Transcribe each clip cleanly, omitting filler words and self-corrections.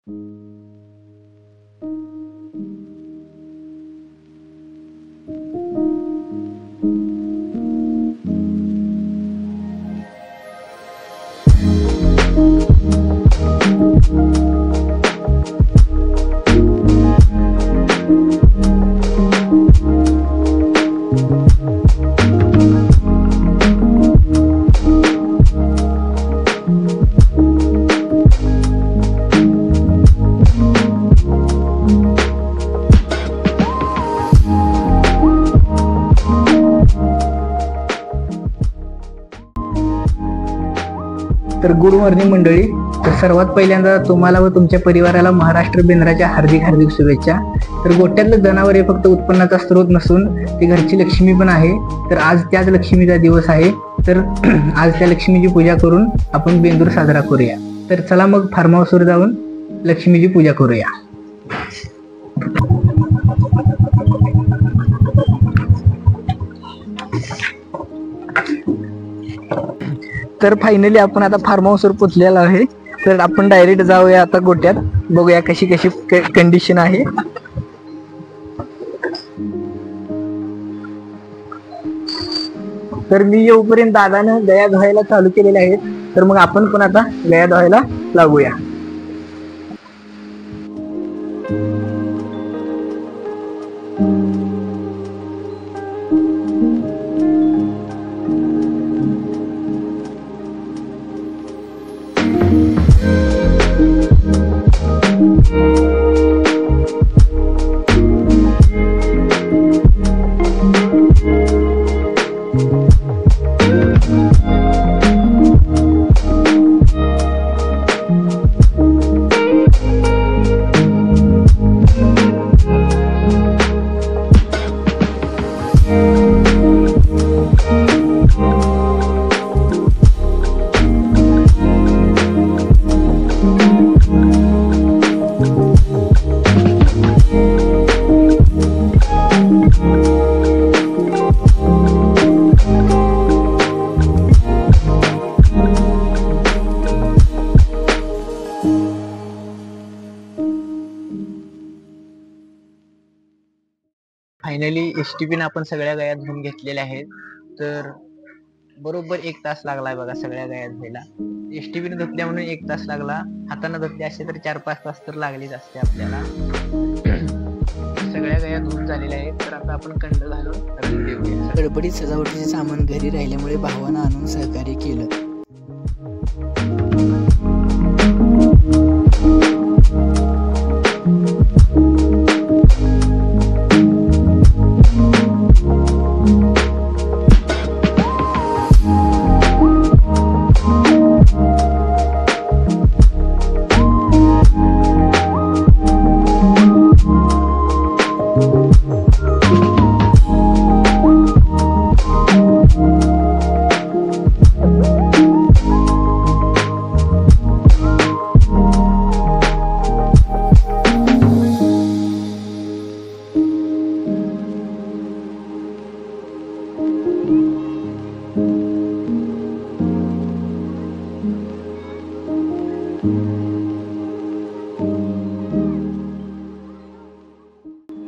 तर good morning मंडळी. तर सर्वात पहिल्यांदा तुम्हाला व तुमच्या परिवाराला महाराष्ट्र बेंद्राच्या हार्दिक हार्दिक शुभेच्छा. तर गोठ्यातलं जनावर हे फक्त उत्पन्नाचा स्रोत नसून ती घरची लक्ष्मी पण आहे. तर आज त्याच लक्ष्मीचा दिवस आहे. तर आज त्या लक्ष्मीची पूजा करून आपण बेंदूर साजरा करूया. तर चला मग फार्म हाऊसवर जाऊन लक्ष्मीची पूजा करूया. तर फायनली आपण आता फार्म हाऊसवर पोहोचलेलो आहे. तर आपण डायरेक्ट जाऊया आता गोट्यात, बघूया कशी कशी कंडिशन आहे. तर मी येऊपर्यंत दादानं गया धुवायला चालू केलेले आहेत. तर मग आपण पण आता गया धुवायला लागूया. फायनली एसटीपीने आपण सगळ्या गाया धुवून घेतलेल्या आहेत. तर बरोबर 1 तास लागलाय बघा सगळ्या गाया धुवायला. एसटीपीने धुतल्या म्हणून 1 तास लागला. हाताने धुतले असते तर 4-5 तास तर लागलेच असते आपल्याला. सगळ्या गाया धुवून झालेल्या आहेत. तर आता आपण कंड घालून रंग देऊया. गडबडीत सजावटीचे सामान घरी राहिल्यामुळे भावानं आणून सहकार्य केलं.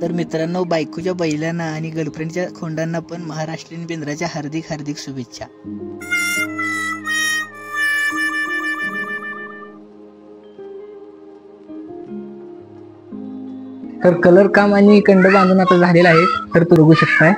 तर मित्रांनो, बायकोच्या बैलांना आणि गर्लफ्रेंडच्या खोंडांना पण महाराष्ट्रीयन बेंद्राच्या हार्दिक हार्दिक शुभेच्छा. तर कलर काम आणि कंड बांधून आता झालेला आहे. तर तो बघू शकताय.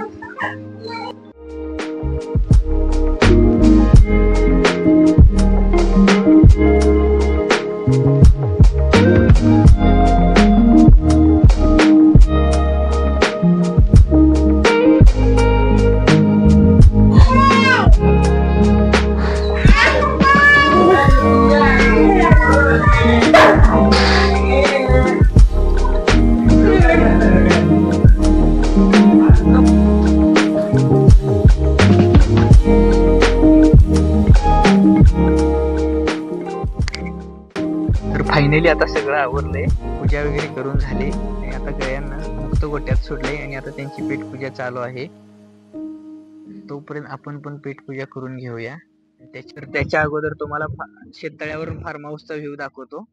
फायनली आता सगळं आवरलंय. पूजा वगैरे करून झाली आणि आता गायांना मुक्त गोट्यात सोडले आणि आता त्यांची पेट पूजा चालू आहे. तोपर्यंत आपण पण पेट पूजा करून घेऊया. त्याच्या अगोदर तुम्हाला शेततळ्यावरून फार्म हाऊसचा व्ह्यू दाखवतो.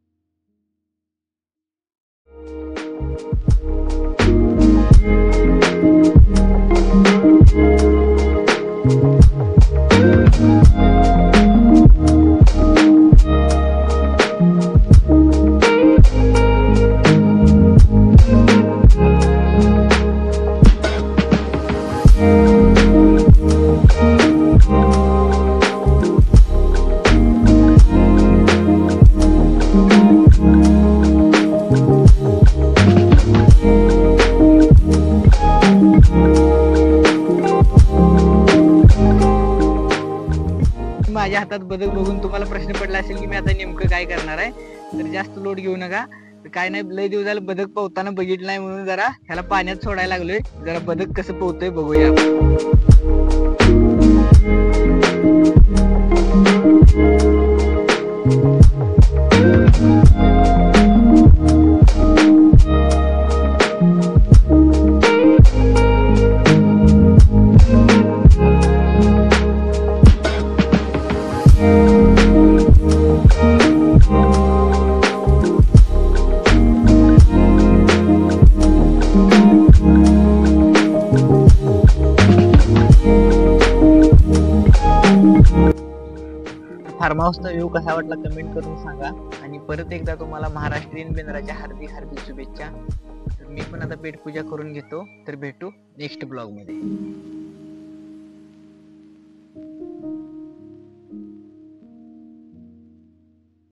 तर जास्त लोड घेऊ नका. तर काय नाही, लय दिवस झालं बदक पोहताना बघितलं नाही म्हणून जरा ह्याला पाण्यात सोडायला लागलोय. जरा बदक कसं पोहतोय बघूया आपण. फार्म हाऊसचा व्ह्यू कसा वाटला कमेंट करून सांगा. आणि परत एकदा तुम्हाला महाराष्ट्रीयन बेंद्राच्या हार्दिक हार्दिक शुभेच्छा. तर मी पण आता पेटपूजा करून घेतो. तर भेटू नेक्स्ट ब्लॉग मध्ये.